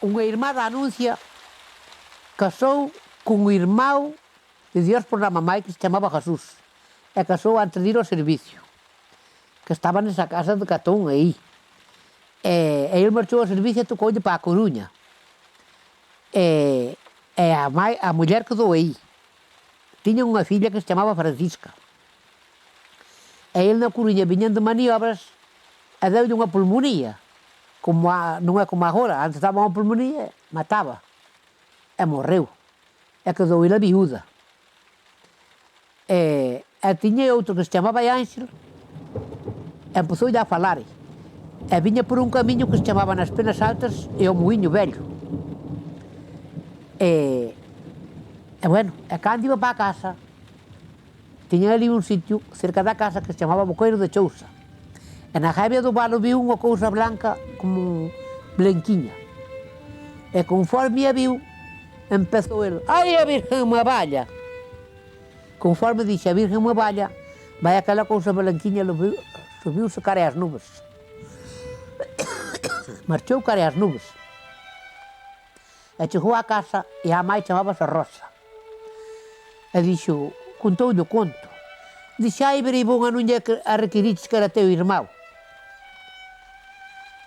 unha irmá da Anuncia casou cun irmão de Dios por la mamá que se chamaba Jesús, e casou antes de ir ao servicio, que estaba nesa casa de Catón aí. E ele marchou ao servicio e tocoulle para a Coruña. E a muller quedou aí. Tiña unha filla que se chamaba Francisca. E ele na Coruña viñan de maniobras e deulle unha pulmonía. Non é como agora, antes daba unha pulmonía, mataba. E morreu. E quedou ele a viúda. E tiña outro que se chamaba Ánxel, e empezou a falar. E viña por un camiño que se chamaba Nas Penas Altas e o Muiño Velho. E bueno, e cando iba para a casa, tiña ali un sitio cerca da casa que se chamaba Boqueiro de Chousa. E na jevia do valo viu unha cousa blanca como blanquiña. E conforme a viu, empezou ele, ai a Virgen unha valla. Conforme dixe a Virgen unha valla, vai aquela cousa blanquiña, subiu-se cara as nubes. Marchou cara as nubes. E chegou á casa e a mãe chamábase Rosa. E dixo, contoulle o conto. Dixe, ai, bribonga, non lle a requiriches que era teu irmão.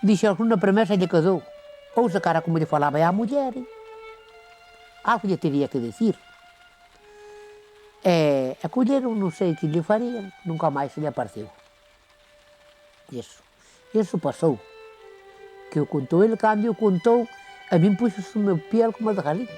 Dixe, alguna promesa lle quedou. Ou se cara como lle falaba a muller, algo lle teria que decir. E colleron, non sei que lle farían, nunca máis se lle apareceu. Iso pasou. Que o contou ele, cando o contou, a min puxo-se o meu piel como a de galinha.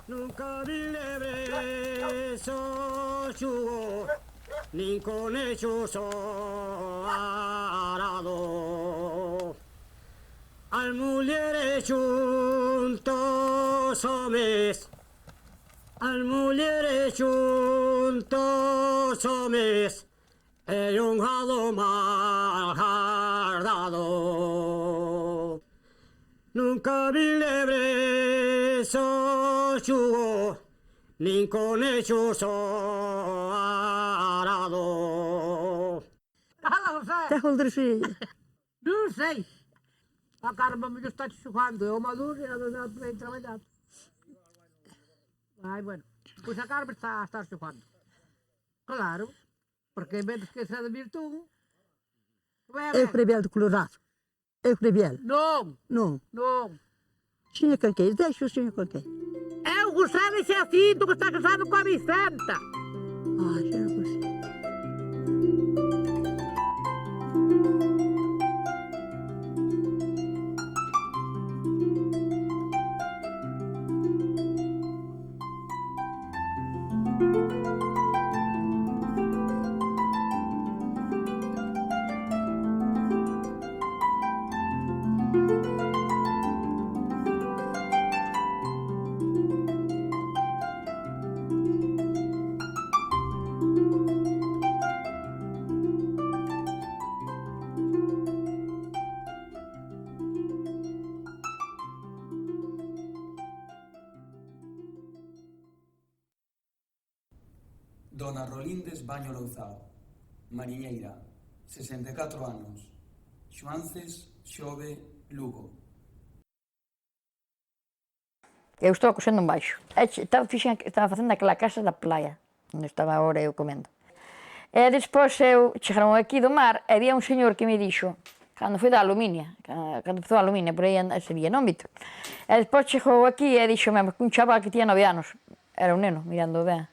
Nunca vi lebre soxugo, nin conexo arado. As mulleres xuntos homes, as mulleres xuntos homes, e un gado mal guardado. Nunca vi lebre soxugo, nin conexo arado. Fala, José! Te holdrisi. Non sei. A caramba me está xugando, é o maduro e a dona para trabalhar. Ai, bueno, pois a caramba está xugando. Claro, porque en vez de esquecer de virtud... É o prebiel de colorado. É o prebiel. Non, Non. non. Senhor Canqueiro, deixa o senhor Canqueiro. É o Gustavo Jacinto que está casado com a Vicenta. Ah, já não consigo. Dona Rolindes Baño Louzao, mariñeira, 64 anos, Xuances, Xove, Lugo. Eu estaba cosendo embaixo. Estaba facendo aquela casa da playa, onde estaba agora eu comendo. E despois chegaron aquí do mar, e había un señor que me dixo, cando foi da Aluminia, cando empezou a Aluminia, por aí sería, non, Víctor? E despois chegou aquí e dixo-me, un chaval que tiña 9 anos, era un neno, mirando ben,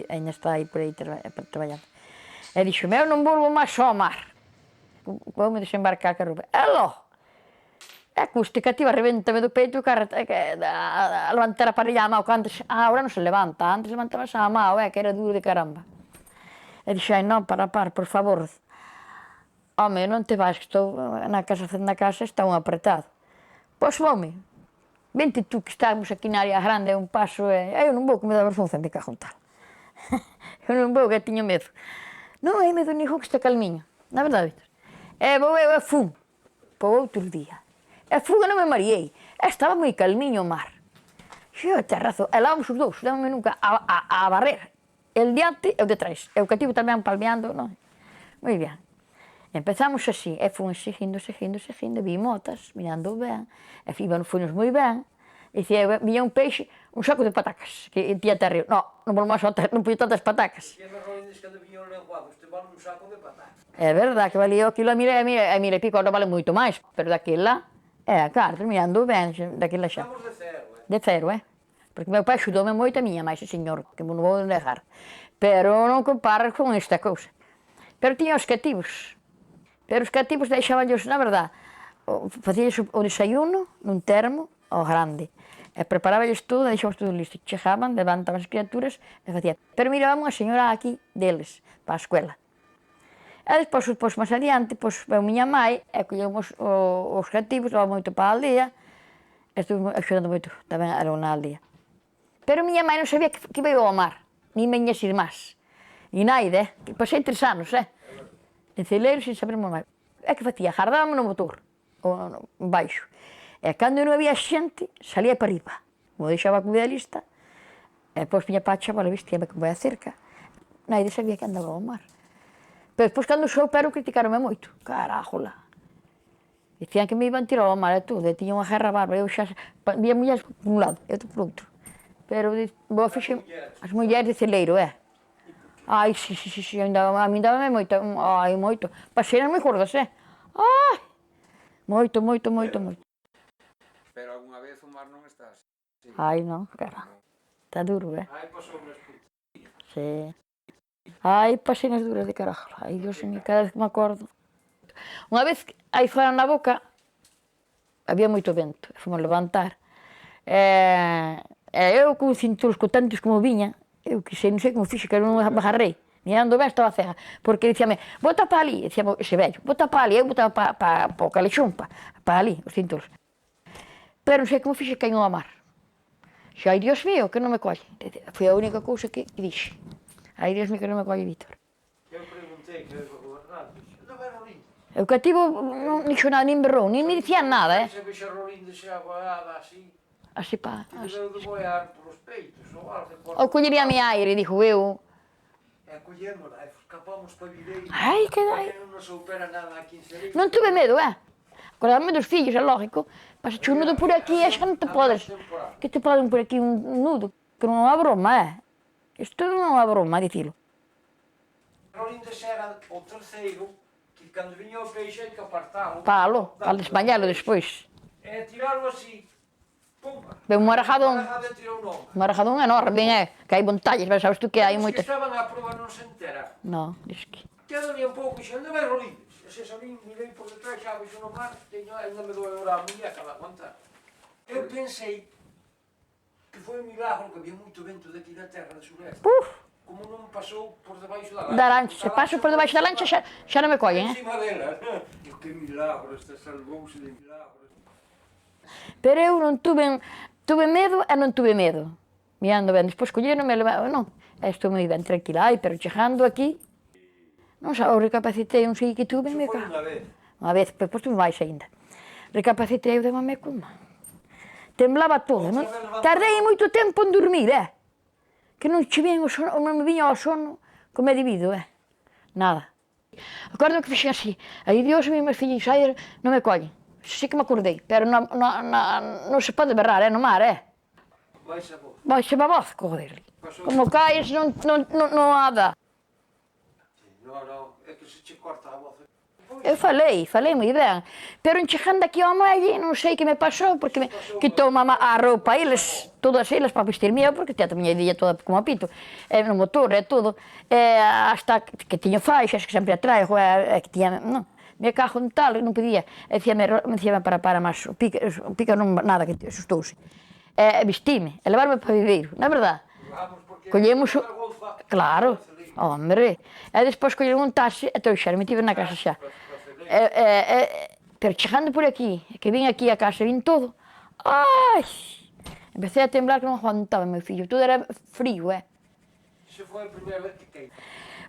ainda está aí por aí traballando. E dixo-me, eu non volvo máis ao mar, vou-me desembarcar que roupa. E logo, a acústica tiva rebéntame do peito a levantar a parella a mão, que antes, agora non se levanta, antes levantabas a mão, que era duro de caramba. E dixo, ai non, para, por favor, home, non te vais, que estou na casa, está un apretado. Pois voume, vente tú que estamos aquí na área grande, é un paso, e eu non vou, que me dá vergonza, me cago en tal. Eu non vou, que tiño medo. Non hai medo ningún que este calmiño, na verdade, Víctor. E vou eu e fun, por outro día. E fun e non me mareei, estaba moi calmiño o mar. Xo, te razón, e lávamos os dous, lávame nunca a barrer. El diante e o detrás. E o cativo tamén palmeando, non? Moi ben. Empezamos así, e fun seguindo, vi motas, mirando ben, e fuimos moi ben, e dicía, vía un peixe, un saco de patacas, que tía terreo. Non vou máis ao terreo, non puño tantas patacas. E a Rolines cando viño lenguados, te van un saco de patacas. É verdade que valía aquilo a mira e pico, agora vale moito máis, pero daquela, claro, mirando ben, daquela xa. Estamos de cero, De cero, Porque meu pai axudoume moito a miña máis, señor, que non vou negar. Pero non comparas con esta cousa. Pero tiña os cativos. Pero os cativos deixabanllos, na verdade, facíanlles o desayuno nun termo ao grande. E preparabanlles todo, deixábamos todo listo. Chegaban, levantaban as criaturas e facían. Pero miraban unha señora aquí deles, para a escuela. E despois, máis adiante, veu miña mãe e collemos os cativos, levaba moito para a aldea, e estuve axudando moito, tamén era na aldea. Pero miña mãe non sabía que iba ao mar, nin miñas irmás. E naide, que pasei 3 anos, en celeiro, sin saber máis. E que facía? Jardábame no motor, baixo. E cando non había xente, salía para riba. Como deixaba a comida lista, e depois miña pacha, vale, vestíame como vai a cerca. Naide sabía que andaba ao mar. Pero depois, cando souperon, criticaronme moito. Carajola. Dicían que me iban tirar ao mar e todo, e tiña unha guerra bárbara. Eu xa vía mulleres por un lado e outro por outro. Pero as mulleres de celeiro, Ai, si, a min dábame moito, moito. Paseiras moi gordas, Ai, moito. Pero algunha vez o mar non está así. Ai, non, cara. Está duro, Ai, pasou unhas putillas. Sí. Ai, pasei nas duras de carajo. Ai, Dios mío, cada vez que me acordo. Unha vez, aí fora na boca, había moito vento, fomos levantar. Eu con cinturos cotantes como viña, eu que sei, non sei como fixe, que non me agarrei. Mirando ben estaba cega, porque dicíame, bota para ali, dicía ese vello, bota para ali, eu botaba para o calexón, para ali, os cinturos. Pero non sei como fixe, caín ao mar. Xa, ai, Dios mío, que non me colle. Foi a única cousa que dixe. Ai, Dios mío, que non me colle, Víctor. Eu preguntei que era gobernado, non era Rolines. O cativo non dixo nada, nin berrou, nin me dicían nada, Se vexe a Rolines xa boiada así, Así pa... que debeu de boiar polos peitos ou algo. Ou collería mi aire, dixo eu. E collémola, e escapamos para Videiro. Ai, que dai. Non nos soupera nada aquí en Cereiro. Non tuve medo, Acordarme dos fillos, é lógico. Pasa un nudo por aquí e xa non te podes... Que te poden por aquí un nudo, que non é unha broma, Isto non é unha broma, dicilo. Rolines era o terceiro, que cando viña o peixe hai que apartalo. Palo, para desmañalo despois. E tirarlo así. Pumba. Ve un marajadón. Marajado e tirou non. Un marajadón enorme, que hai montallas, mas sabes tú que hai Os que moitas... estaban á proba non se enteraron. Non, diz que... Quedaría un pouco e xa, onde vai Rolines? E se salín, mirei por detrás, xa vexo no mar, ainda me doeu a muñeca de aguantar. Eu pensei que foi un milagro, que había moito vento daqui da terra de sureste. Como non pasou por debaixo da lancha. Da lancha, se paso por debaixo da lancha xa non me collen, Encima dela. Que milagro, este salvouse de milagros. Pero eu non tuve medo e non tuve medo. Mirando ben, despois colleronme e levaron, non. Estou moi ben tranquila, pero chegando aquí, non xa, o recapacitei, non sei que tuve, me Foi unha vez. Unha vez, depois tuve máis ainda. Recapacitei, eu dema-me coma. Temblaba todo, non? Tardei moito tempo en dormir, Que non che vien o sono, non me viña o sono como é debido, Nada. Acordo que fixen así, aí Dios mío, meus fillos, aí non me collen. Sí que me acordei, pero non se pode berrar, no mar, Baixa a voz. Baixa a voz, joder. Como caes, non nada. Non, é que se che corta a voz. Eu falei moi ben, pero en chegando aquí ao muelle non sei que me pasou, porque me quitou a roupa a eles, todas eles para vestirme eu, porque tinha a miña idea toda como a pito, no motor e todo, hasta que tiño faixas que sempre a traigo, que tiña, non, me cajo en tal, non podía, e dicíame para máis, o pica non nada, que asustouse, vestime, e levarme para Viveiro, non é verdade? Collemos o... Claro, hombre. E despois collemos un taxi e trouxeron, me tive na casa xa. Pero chegando por aquí, que vin aquí a casa, vin todo, ai! Empecé a temblar que non aguantaba, meu fillo, todo era frío, Se foi a primeira vez que caí.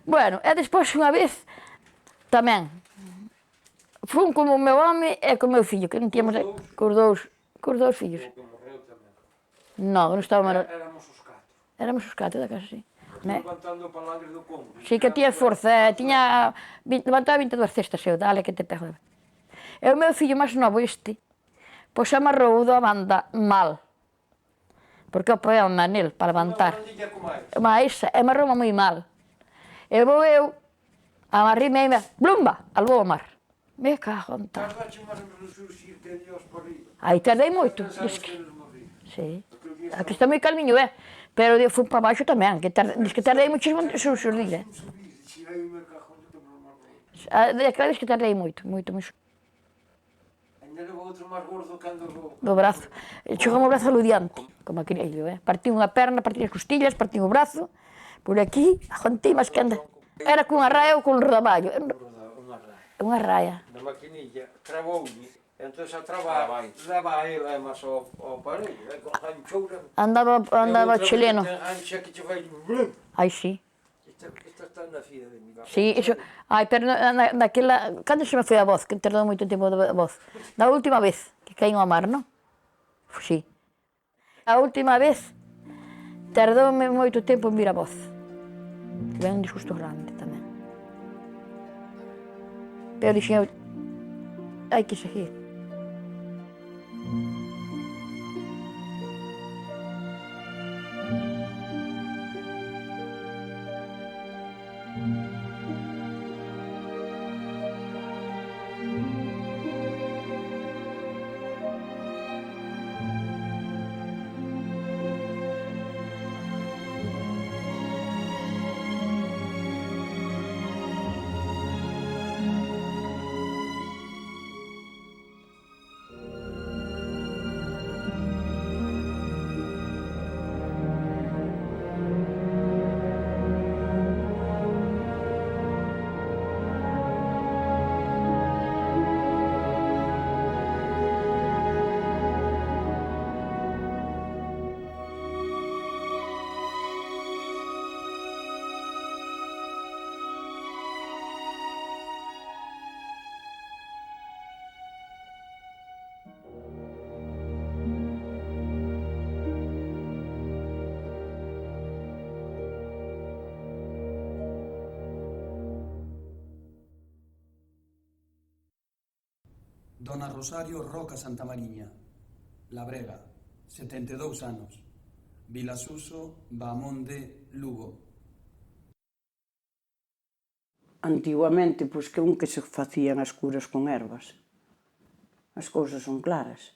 Bueno, e despois unha vez, tamén, fun como o meu home e co meu fillo, que non tíamos... Cos dous fillos. Que morreu tamén. Non, non estaba... Éramos os 4. Éramos os 4 da casa, sí. Levantando o palangre do combo. Sí que tiña forza, levantaba 22 cestas eu, dale que te pego. E o meu fillo máis novo pois amarrou da banda mal, porque apoiaba-me nel para levantar. Mas amarrou-me moi mal. E vou eu, amarrei-me e blumba, al vou ao mar. Me cago en tal. Aí tardei moito. Sí, aquí está moi calmiño, pero fui para baixo tamén, diz que tardei muchísimo en subir, Aquela vez que tardei moito. Ainda levou outro máis gordo cando do brazo. Chegou o brazo aludiante, como aquello, Partín unha perna, partín as costillas, partín o brazo, por aquí, ajontei máis que anda. Era cunha raia ou cun rodaballo. Unha raia. Na maquinilla, travoulle. Entón a traba, leva a ela máis ao aparello, con ranchoura. Andaba chileno. Ancha que che vai... Ai, sí. Esta está na fila de mi. Sí, iso... Ai, pero naquela... Cando se me foi a voz, que tardou moito tempo a voz? Da última vez que caín ao mar, non? Sí. A última vez tardoume moito tempo en vir a voz. Tive un disgusto grande tamén. Pero dixen eu, hai que seguir. Dona Rosario Roca Santamariña, Labrega, 72 anos, Vilasuso, Bamonde, Lugo. Antiguamente, pois que un que se facían as curas con ervas. As cousas son claras.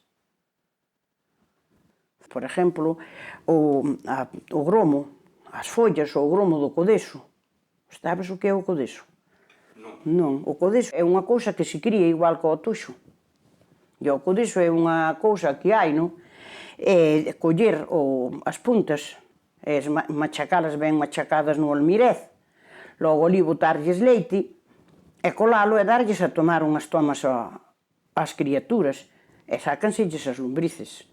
Por exemplo, o gromo, as follas ou o gromo do codeso. Sabes o que é o codeso? Non, o codeso é unha cousa que se cría igual que o toxo. E o codeso é unha cousa que hai, non? É coller as puntas, machacalas ben machacadas no almirez, logo ali botarlles leite, e colalo e darlles a tomar unhas tomas ás criaturas, e sácanselles as lombrices.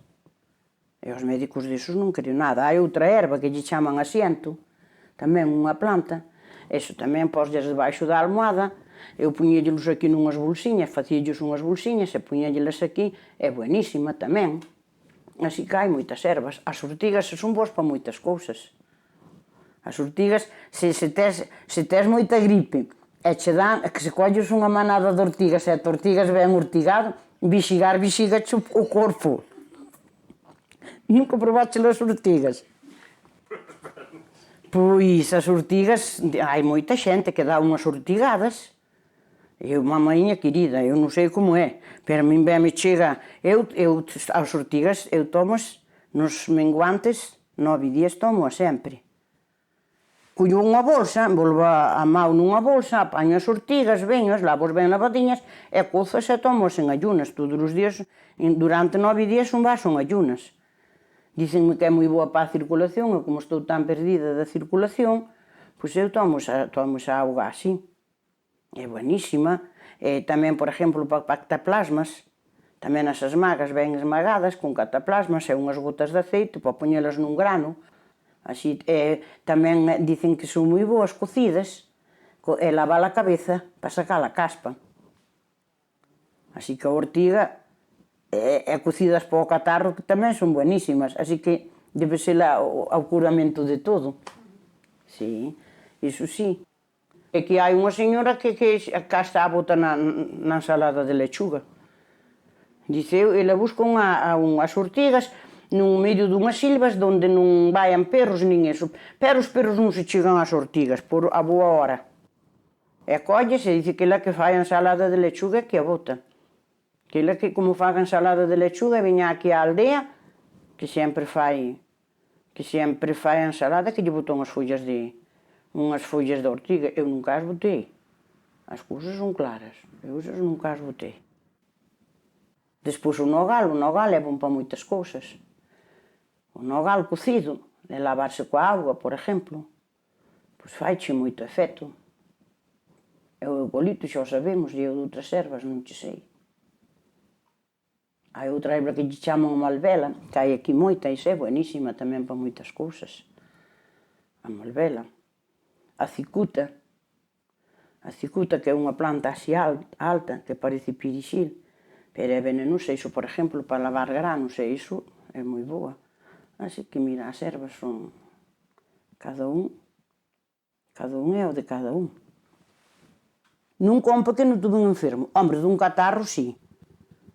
E os médicos desos non queren nada. Hai outra erva que lle chaman asiento, tamén unha planta, eso tamén posles debaixo da almohada. Eu puñéllelos aquí nunhas bolsiñas, facíalles unhas bolsiñas e puñéllelas aquí, é buenísima tamén. Así que hai moitas ervas. As ortigas son boas para moitas cousas. As ortigas, se tes moita gripe e che dan, que se colles unha manada de ortigas e te ortigas ben ortigado, vixigache o corpo. Nunca probache as ortigas? Pois as ortigas, hai moita xente que dá unhas ortigadas. Eu, mamainha querida, eu non sei como é, pero a min ben me chega, as ortigas eu tomas nos menguantes, 9 días tomo sempre. Cullo unha bolsa, volvo a mau nunha bolsa, apaño as ortigas, veño, lavo ben lavadiñas, e cozas e tomas en ayunas. Todos os días, durante 9 días, un vaso en ayunas. Dícenme que é moi boa para a circulación, e como estou tan perdida da circulación, pois eu tomo esa auga así. É buenísima. E tamén, por exemplo, para cataplasmas, tamén as esmagas ben esmagadas con cataplasmas e unhas gotas de aceite para poñelas nun grano. Así, tamén dicen que son moi boas cocidas e lavar a cabeza para sacar a caspa. Así que a ortiga e cocidas para o catarro que tamén son buenísimas. Así que debe ser o curamento de todo. Sí, iso sí. E que hai unha señora que cá está a bota na ensalada de lechuga. Dice, ela busca unhas ortigas no medio dunhas silvas onde non vayan perros nin eso. Pero os perros non se chegan ás ortigas por a boa hora. E colles e dice que ela que fai a ensalada de lechuga que a bota. Que ela que como fai a ensalada de lechuga viña aquí á aldea que sempre fai a ensalada que lle botou unhas follas de ortiga. Eu nunca as botei. As cousas son claras. Eu esas nunca as botei. Despois o nogal é bom para moitas cousas. O nogal cocido, de lavarse coa auga, por exemplo, pois faiche moito efecto. E o eucalipto xa o sabemos, e o de outras ervas non che sei. Hai outra erva que lle chaman malvela, que hai aquí moita, e é buenísima tamén para moitas cousas. A malvela. A cicuta, que é unha planta así alta, que parece pirixil, pero é venenosa, iso, por exemplo, para lavar granos, e iso é moi boa. Así que, mira, as ervas son cada un é o de cada un. Nunca un pequeno tuve un enfermo. Hombre, dun catarro, sí.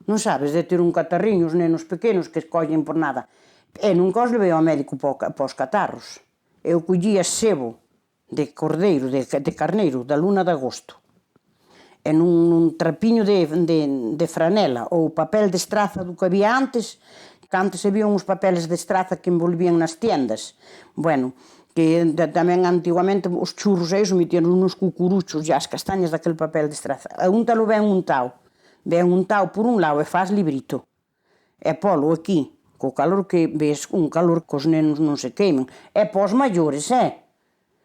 Non sabes de ter un catarriño, os nenos pequenos que escollen por nada. E nunca os levei ao médico para os catarros. Eu collía sebo de cordeiro, de carneiro, da luna de agosto. E nun trapiño de franela ou papel de estraza do que había antes, que antes había uns papeles de estraza que envolvían nas tiendas. Bueno, que tamén antigamente os churros aí os metían uns cucuruchos e as castañas daquele papel de estraza. Úntalo ben untao por un lado e faz librito. E polo aquí, co calor que ves, un calor que os nenos non se queimen. E pos maiores,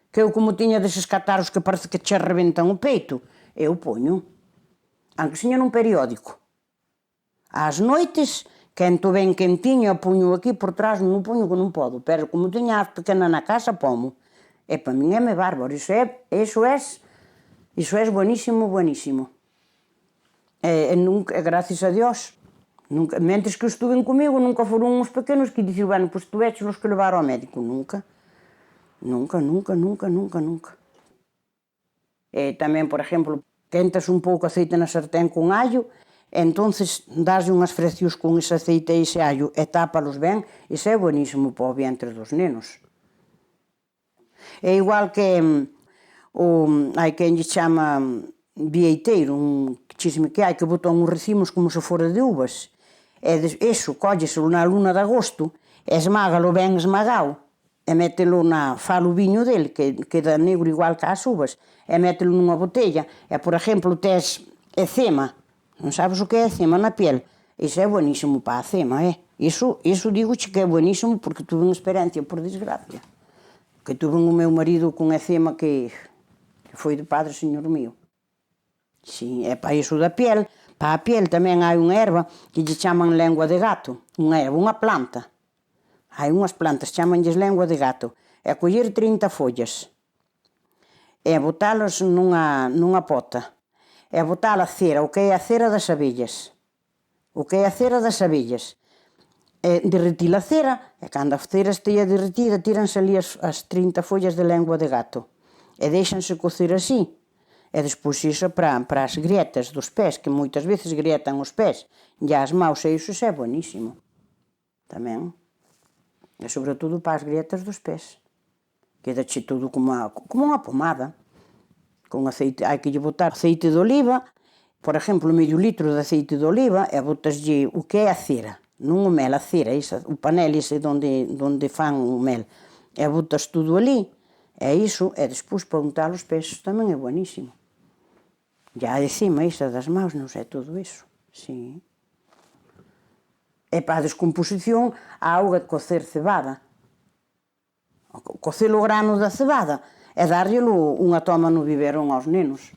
que eu como tiña deses catarros que parece que che reventan o peito, eu poño, aunque seña nun periódico. Ás noites, quento ben quentiño, poño aquí por trás, non o poño que non podo, pero como tiña as pequena na casa, pomo. E para min é bárbaro, iso é buenísimo, buenísimo. E gracias a Dios, mentres que estuven comigo, nunca foron uns pequenos que dicir, bueno, pois tuvéchelos que levar ao médico, nunca. Nunca. E tamén, por exemplo, quentas un pouco aceite na sartén con allo, e entonces daslle unhas frecios con ese aceite e ese allo e tápalos ben, iso é buenísimo para o vientre dos nenos. É igual que hai quen lle chama vieiteiro, un chisme que hai, que botan uns racimos como se fora de uvas. E iso, colleselo na luna de agosto, esmágalo ben esmagado, e mételo falo viño dele, que queda negro igual que as uvas, e mételo nunha botella, e, por exemplo, tes eczema, non sabes o que é eczema na piel, iso é buenísimo para a eczema, Iso digo-che que é buenísimo porque tuve unha experiencia, por desgracia, que tuve o meu marido con eczema que foi de Padre Señor mío. Si, é para iso da piel. Para a piel tamén hai unha erva que lle chaman lengua de gato, unha planta. Hai unhas plantas, chamanlles lengua de gato. É coller 30 follas e botalas nunha pota. E botar a cera, o que é a cera das abellas. E derretir a cera, e cando a cera estea derretida, tíranse ali as 30 follas de lengua de gato. E deixanse cocer así. E despois iso para as grietas dos pés, que moitas veces grietan os pés. E as maus, e iso é buenísimo. Tamén. E sobre todo para as grietas dos pés. quedache todo como unha pomada. Con aceite, hai que lle botar aceite de oliva, por exemplo, medio litro de aceite de oliva, e botaslle o que é a cera, non o mel, a cera, o panel ese donde fan o mel. E botas tudo ali, e iso, e despois para untar os pés tamén é buenísimo. Ya de cima, isa das maus, non sei, todo iso, sí. E para a descomposición, a auga de cocer cebada. Cocer o grano da cebada e darllelo unha toma no biberón aos nenos.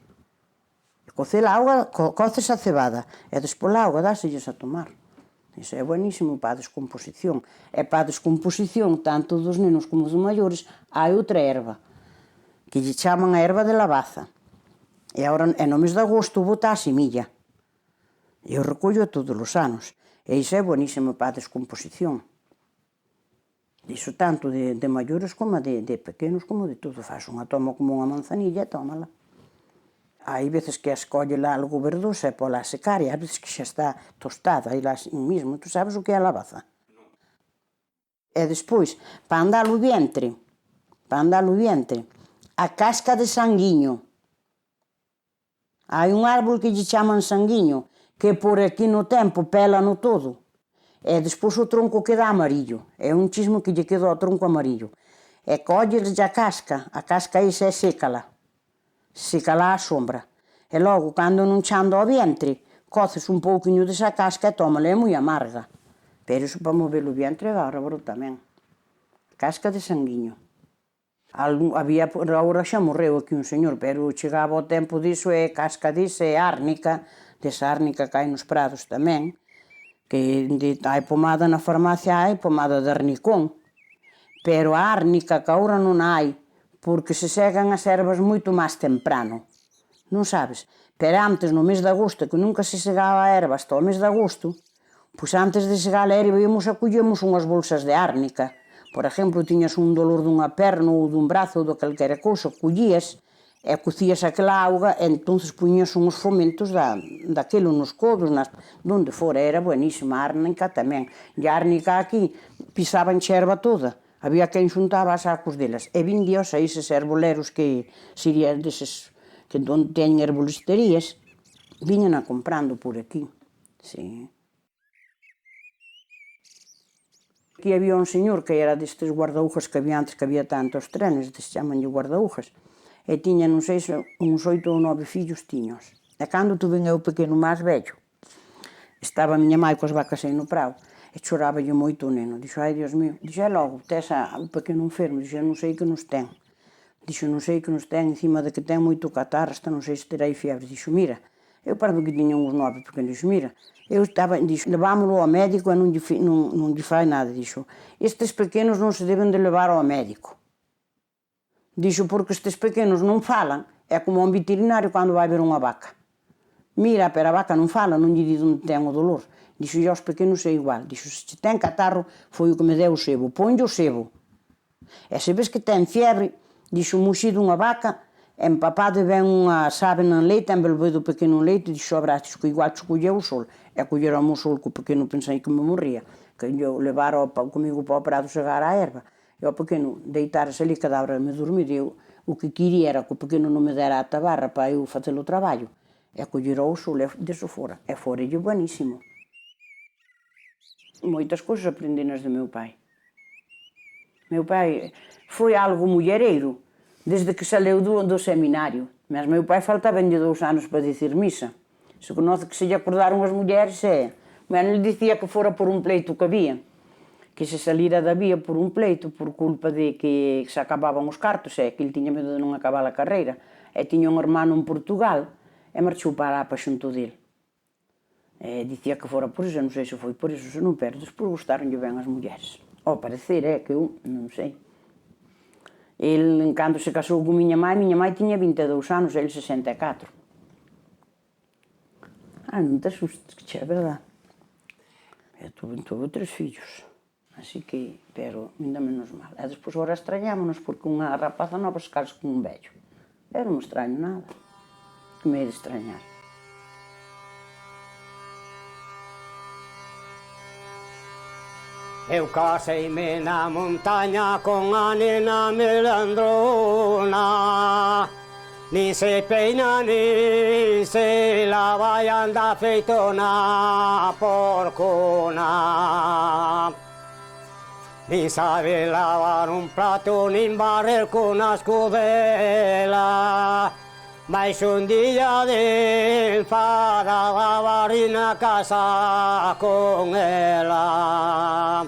Cocer a auga, coces a cebada e despois a auga dáselles a tomar. Iso é buenísimo para a descomposición. E para a descomposición, tanto dos nenos como dos maiores, hai outra erva, que lle chaman a erva de lavaza. E agora, no mes de agosto, bota a semilla. Eu recollo todos os anos. E iso é buenísimo para a descomposición. Iso tanto de maiores como de pequenos, como de todo. Faz unha toma como unha manzanilla e tómala. Hai veces que a escolle lá algo verdosa e pola a secar, e hai veces que xa está tostada, aí lá mismo. Tu sabes o que é a lavaza? E despois, para andar o vientre, a casca de sanguiño. Hai un árbol que lle chaman sanguiño, que por aquí no tempo pélano todo. E despois o tronco queda amarillo. É un chismo que lle queda ao tronco amarillo. E colles a casca esa e sécala á sombra. E logo, cando non chando ao vientre, coces un pouquiño desa casca e tómala, é moi amarga. Pero iso para mover o vientre agora tamén. Casca de sanguiño. Agora xa morreu aquí un señor, pero chegaba o tempo diso e casca diso e árnica, desa árnica que hai nos prados tamén, que hai pomada na farmacia, hai pomada de arnicón, pero a árnica que agora non hai, porque se segan as ervas moito máis temprano, non sabes? Pero antes, no mes de agosto, que nunca se segaba a erva hasta o mes de agosto, pois antes de segar a erva íamos a collemos unhas bolsas de árnica. Por exemplo, tiñas un dolor dunha perna ou dun brazo ou de calquera cousa, collías e cocías aquela auga e entonces puñías uns fomentos daquilo nos codos, donde fora, era buenísima. A árnica tamén. E a árnica aquí pisaban erva toda. Había quen xuntaba a sacos delas. E vindíos a eses herboleros que serían deses que onde teñen herbolisterías, viñan a comprando por aquí. Sí. Aquí había un señor que era destes guardaujas que había antes, que había tantos trenes, chamanlle guardaujas, e tiña, non sei, uns 8 ou 9 fillos tiños. E cando tuve eu pequeno máis vello, estaba a miña mãe coas vacas aí no prado, e choráballe moito o neno. Dixo, ai, Dios mío, dixo, logo, tes o pequeno enfermo, dixo, non sei que nos ten. Dixo, non sei que nos ten, encima de que ten moito catarro, hasta non sei se terá aí fiebre. Dixo, mira, eu parece que tiña uns 9 pequenos, dixo, mira, eu estaba, dixo, levámoslo ao médico e non lle fai nada, dixo, estes pequenos non se deben de levar ao médico. Dixo, porque estes pequenos non falan, é como un veterinario cando vai ver unha vaca. Mira, pero a vaca non fala, non lle di onde ten o dolor. Dixo, e aos pequenos é igual. Dixo, se ten catarro, foi o que me deu o sebo, ponlle o sebo. E se ves que ten fiebre, dixo, muxido unha vaca, empapado e ven unha sábena en leite, envolvido o pequeno en leite, dixo, abraços, que igual te colleu o sol. E colleron o sol, que o pequeno pensei que me morría, que eu levar comigo para o prado segar a erva. E o pequeno deitarse ali, cada hora me dormir, e eu o que quería era que o pequeno non me dera a tabarra para eu facer o traballo. E collera o sol e deso fora. E fora lle buenísimo. Moitas cousas aprendinas do meu pai. Meu pai foi algo mullereiro desde que saleu do seminario. Mas meu pai faltaban-lle 2 anos para dicir misa. Se conoce que se lle acordaron as mulleres é... Bueno, ele dicía que fora por un pleito que había. Que se salira da vía por un pleito por culpa de que se acababan os cartos e que ele tiña medo de non acabar a carreira. E tiña un hermano en Portugal e marchou para xunto dele. E dicía que fora por iso, non sei se foi por iso, se non, pero despois gustaronlle ben as mulleres. Ao parecer é que eu non sei. Ele, cando se casou con miña mãe tiña 22 anos, ele 64. Non te asustes, que é verdade. Eu tuve 3 fillos, así que, pero, ainda menos mal. E despois agora extrañámonos porque unha rapaza nova se casa con un vello. Eu non me extraño nada, que me he de extrañar. Eu caseime na montaña con a nena melandrona. Nin se peina, nin se lava e anda feitona porcona. Nin sabe lavar un plato, nin barrer con a escudela. Mais un día de enfadada barri na casa con ela.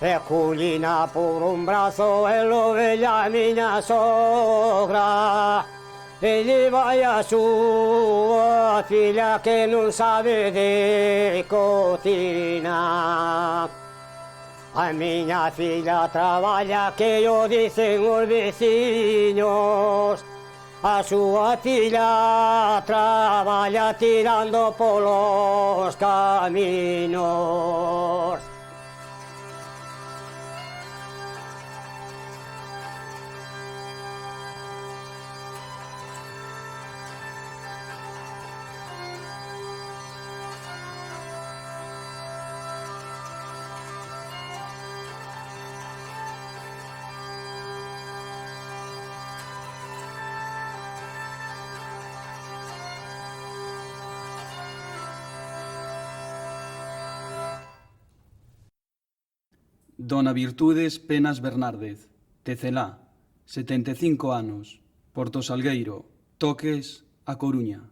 E collina por un brazo e lo vella a miña sogra. E lle vai a súa filla que non sabe de cocina. A miña filla traballa que o dicen os veciños. A súa filla traballa tirando polos caminos. Dona Virtudes Penas Bernárdez, Tecelá, 75 anos, Porto Salgueiro, Toques, A Coruña.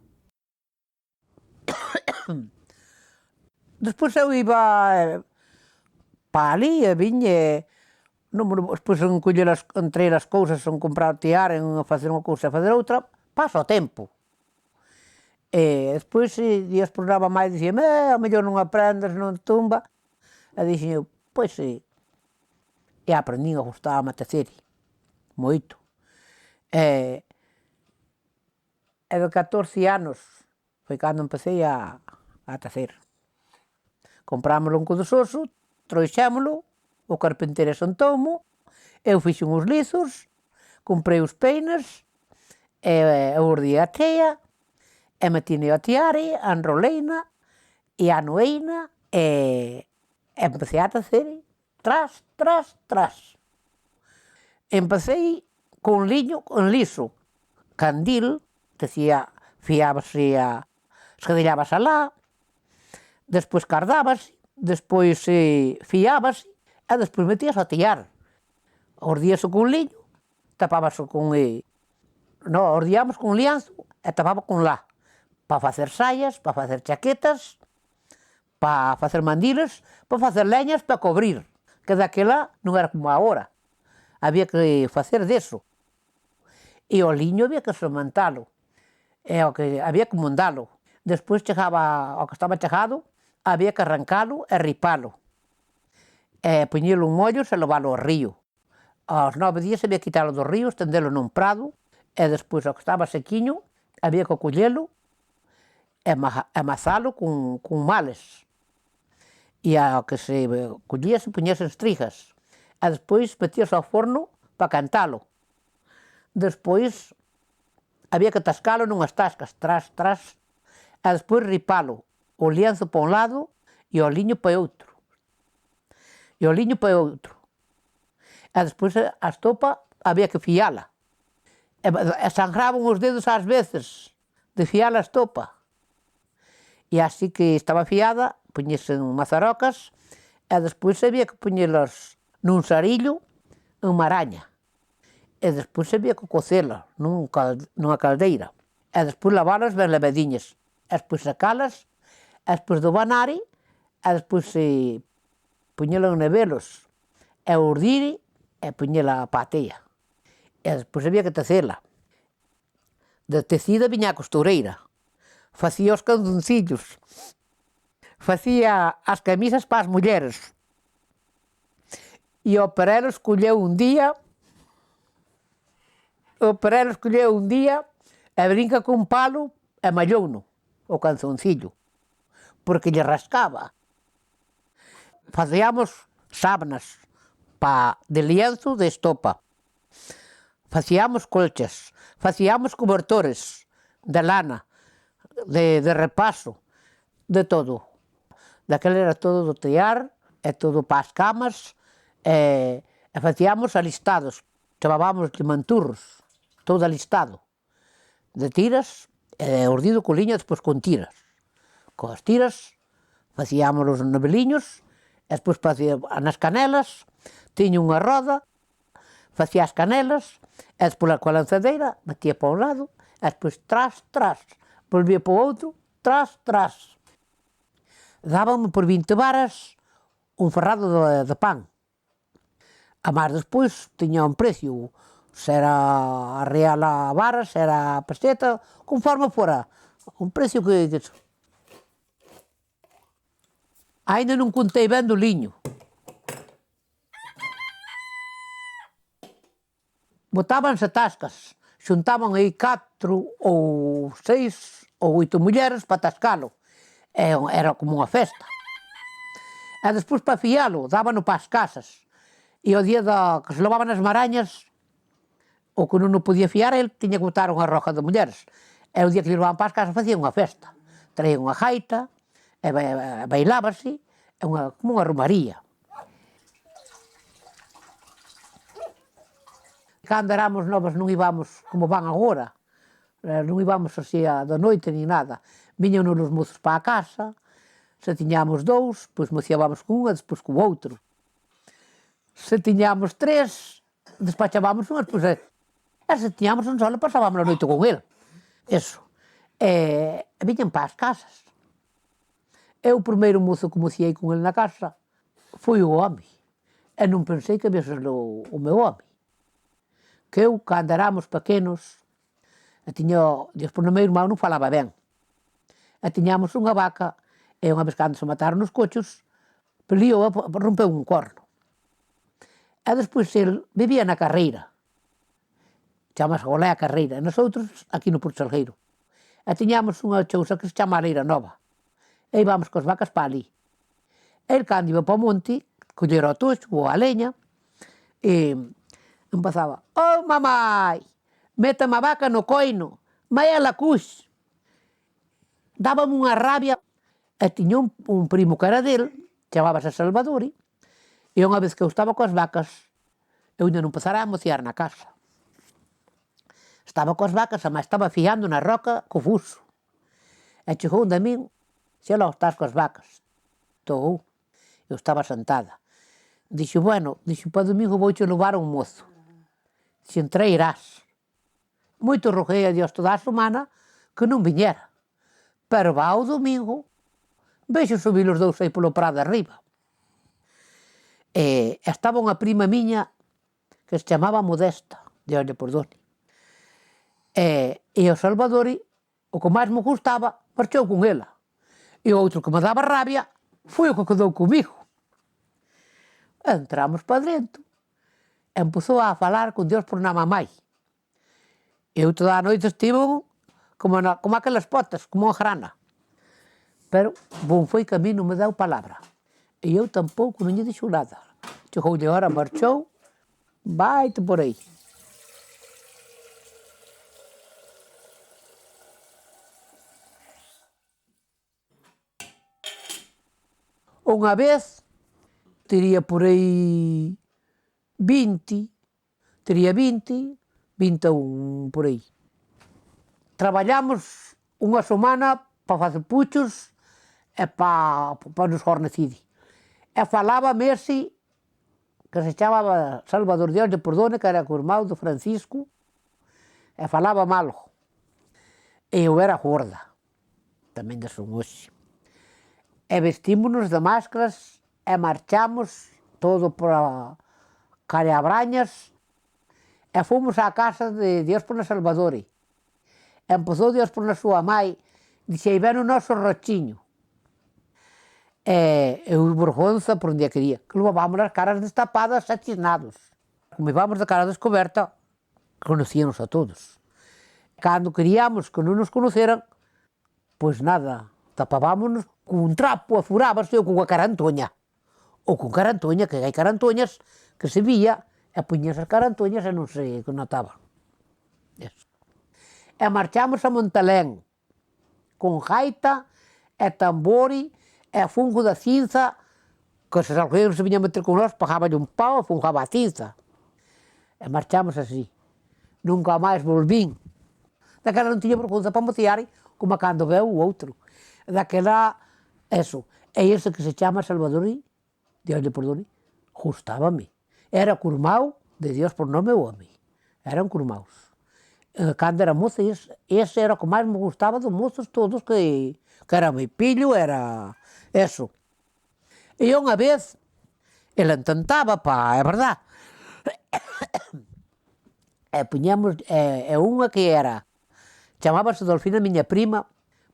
Despois eu iba para ali e viñe, despois entre as cousas, en comprar tiar, en facer unha cousa e fazer outra, paso o tempo. E despois, días programa máis, dicíame, a mellor non aprendes, non tumba. E dixen eu, pois sí. E aprendín a gustar a tecer, moito. E de 14 anos foi cando empecé a tecer. Comprámoslo en Codesoso, trouxémolo, o carpinteiro sentoumo, eu fixen os lizos, comprei os peines, e urdí a tea, e metín a tiare, a enroleina, e a noeina, e empecé a tecer, tras. Empecé con liño, con liso, candil, fiábase escadellábase alá, despois cardábase, despois fiábase, e despois metíase a tiar. Ordíase con liño, tapábase con... ordiábamos con lianzo e tapábamos con lá, para facer saias, para facer chaquetas, para facer mandiles, para facer leñas, para cobrir, que daquela non era como agora, había que facer deso. E o liño había que semantalo, había que mondalo. Despois chegaba ao que estaba chegado, había que arrancalo e ripalo, e poñelo en mollos e levalo ao río. Aos 9 días había que quitalo do río, estendelo nun prado, e despois ao que estaba sequiño, había que collelo e amazalo con males. E ao que se collía se poñese estrigas, e despois metíase ao forno para cantalo. Despois había que tascalo nunhas tascas, tras, e despois ripalo, o lienzo para un lado e o liño para outro. E despois a estopa había que fiala. E sangraban os dedos ás veces de fiar a estopa. E así que estaba fiada, poñese en mazarocas, e despois había que poñelas nun sarillo, en maraña. E despois había que cocela nunha caldeira. E despois lavalas ben lavadiñas. E despois sacalas, e despois do banari, e despois poñela en nevelos, e urdir, e poñela a patea. E despois había que tecela. De tecida viña a costureira. Facía os canzoncillos, facía as camisas para as mulleres. E o perelo escolleu un día, e brinca con palo e mallouno, o canzoncillo, porque lle rascaba. Facíamos sábanas de lienzo de estopa, facíamos colchas, facíamos cobertores de lana, de repaso, de todo. Daquela era todo do tear, e todo para as camas, e facíamos alistados, chamábamos de manturros, todo alistado, de tiras, e ordido co liño, despois con tiras. Coas tiras, facíamos os naveliños, e despois nas canelas, tiña unha roda, facía as canelas, e despois coa lanzadeira, metía para un lado, e despois tras, tras, volvía para o outro, tras, tras. Dábame por 20 varas un ferrado de pan. A máis despois tiña un precio, se era a real a vara, se era a peseta, conforme fora, un precio que... Ainda non contei ben do liño. Botábanse tascas, xuntaban aí 4 ou 6 ou 8 mulleres para tascalo. Era como unha festa. E despois para fialo, dábano para as casas. E o día que se levaban as marañas, o que non o podía fiar, el tiña que botar unha roja de mulleres. E o día que levaban para as casas facían unha festa. Traían unha gaita, e bailábase, como unha romaría. Cando éramos novas non íbamos como van agora, non íbamos así da noite ni nada. Viñan os mozos para a casa, se tiñamos 2, pois mociábamos con unha, despois con outro. Se tiñamos 3, despachábamos unhas, pois e se tiñamos un solo, pasábamos a noite con el. Eso. E viñan para as casas. Eu o primeiro mozo que mociei con el na casa foi o home. E non pensei que había ser o meu home. Que eu, cando éramos pequenos, despois o meu irmão non falaba ben. E tiñamos unha vaca, e unha vez cando se mataron os cochos, peliou, rompeu un corno. E despois el vivía na Carreira, chamase Olé a Carreira, e nosotros aquí no Porto Salgueiro. E tiñamos unha chousa que se chama Leira Nova, e íbamos cos vacas para ali. El, cando iba para o monte, collera o toxo ou a leña, e empezaba: «Oh, mamai, métame a vaca no coino, vai a la cux». Dábame unha rabia, e tiña un primo que era del, chamábase Salvadori, e unha vez que eu estaba coas vacas, eu ainda non empezara a mociar na casa. Estaba coas vacas, a máis estaba fiando na roca co fuso. E chegou onde a min: «Xelo, estás coas vacas?» «Estou». Eu estaba sentada. Dixo: «Bueno, para domingo vouche levar un mozo. Se entrei irás». Moito roguei a Dios toda a semana que non viñera. Pero va o domingo, vexo subir os dous aí polo prado arriba. E estaba unha prima miña que se chamaba Modesta, de Olle por Doni. E o Salvadori, o que máis me gustaba, marchou con ela. E o outro que me daba rabia foi o que quedou comigo. Entramos para dentro, e empezou a falar con Dios por na mamai. Eu toda a noite estive como aquelas potas, como unha grana. Pero, bon, foi que a mí non me deu palabra. E eu tampouco non lle dixo nada. Chegoulle a hora, marchou, vaite por aí. Unha vez, tería por aí 20, 21, por aí. Traballamos unha semana para facer puchos e para nos fornecidi. E falaba Messi, que se chamaba Salvador Dios de Pordone, que era o irmão do Francisco, e falaba malo. E eu era gorda, tamén de son hoxe. E vestímonos de máscaras e marchamos todo para Careabrañas e fomos á casa de Dios por na Salvadori. E empezou Dios por na súa mai, dixe: «Aí ven o noso rochiño». E eu vergonza por onde a quería, que levábamos as caras destapadas e chisnados. Como íbamos de cara descoberta, conocíanos a todos. Cando queríamos que non nos conoceran, pois nada, tapábámonos con un trapo e furábase ou con a carantoña. Ou con carantoña, que hai carantoñas que se vía e puñas as carantoñas e non se notaba. Eso. E marchamos a Montalén con gaita e tambori e fungo da cinza que se alguén se viña a meter con nós, pagáballe un pau, fungaba a cinza. E marchamos así. Nunca máis volvín. Daquela non tiña vergonza para mocear, como cando veu o outro. Daquela, eso. E ese que se chama Salvadori, Dios le perdone, gustábame. Era curmao de Dios por nome o home. Eran curmaos. Cando era moza, ese era o que máis me gustaba dos mozos todos, que era meu pillo, era eso. E unha vez, ele intentaba, é verdad, e puñamos, unha que era, chamábase Dolfina, miña prima,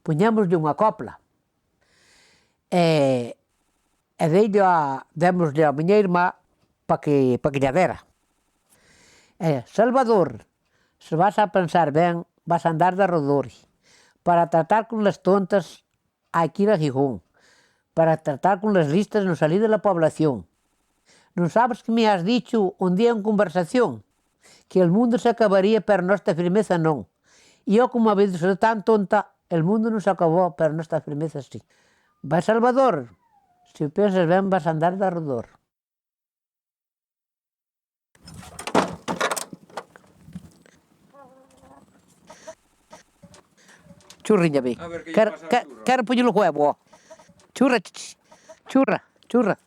puñámoslle unha copla, e démoslle a miña irmá para que lla dera. Salvador, se vas a pensar ben, vas a andar de rodor, para tratar con las tontas hai que ir a Gijón, para tratar con las listas no salir de la población. Non sabes que me has dicho un día en conversación? Que el mundo se acabaría, pero nuestra firmeza non. E eu, como a vez soy tan tonta, el mundo non se acabó, pero nuestra firmeza sí. Vai, Salvador, se o pensas ben, vas a andar de rodor. Churriña, ve. Quero poñer o huevo, ó. Churra, churra, churra.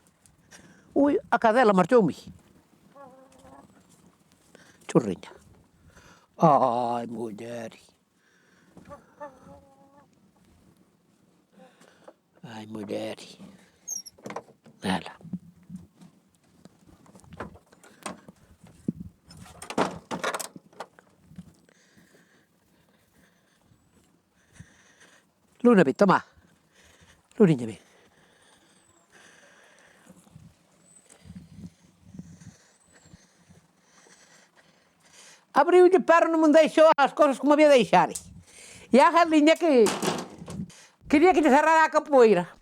Ui, a cadela marchoume. Churriña. Ai, muller. Ai, muller. Nela. Luna, ve, toma. Luniña, ve. Abriu-lhe o perro, non me deixou as cousas como había de deixar. E a galiña que quería que lle cerrara a capoeira.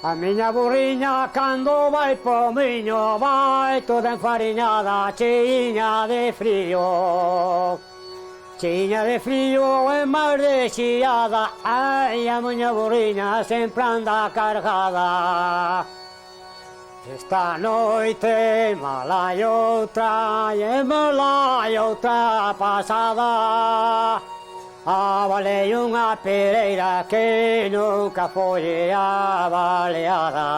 A miña burriña cando vai po miño vai toda enfariñada, cheiña de frío. Cheiña de frío e máis de xiada, ai, a miña burriña sempre anda cargada. Esta noite mala e outra, e mala e outra pasada. Avalei unha pereira que nunca foi avaleada.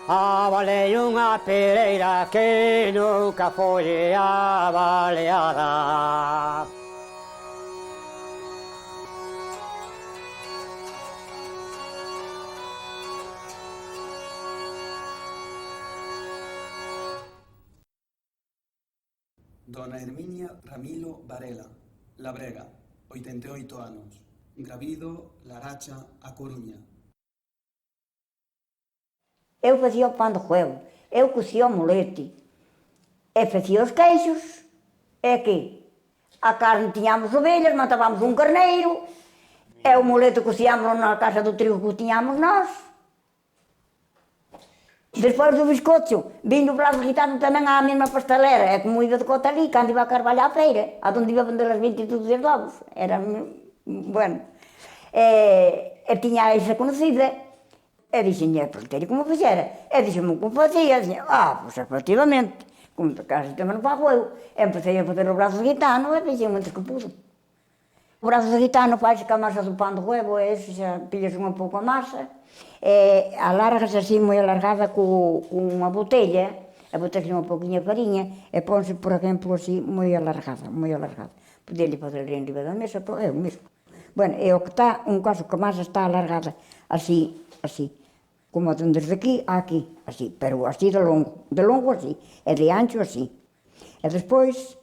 Avalei unha pereira que nunca foi avaleada. Dona Herminia Ramilo Varela, Labrega, 88 anos, Gravido, Laracha, A Coruña. Eu facía o pan de huevo, eu cocía o molete, e facía os queixos, e que? A carne tiñamos ovelhas, matábamos un carneiro, e o molete cocíamos na casa do trigo que tiñamos nós. Despois do biscocho, vindo o brazo gitano tamén á mesma pastelera, e como iba de cota ali, cando iba a Carvalho á feira, a donde iba a vender as 22 ovos, era, bueno, e tiña esa conocida, e dixenlle, preguntei como fixera, e dixenme como facía, e dixenme, pois efectivamente, como de casa tamén non fago eu, e empecé a fazer o brazo gitano, e fixen antes que pudo. O brazo gitano faz que a masa do pan de huevo, e ese xa pillas un pouco a masa, e alargas así moi alargada cunha botella, e botas unha pouquinha de fariña, e ponse, por exemplo, así moi alargada, moi alargada. Poderlle fazer en riba da mesa, é o mesmo. Bueno, e o que está, un caso que a masa está alargada así, así, como desde aquí a aquí, así, pero así de longo así, e de ancho así. E despois,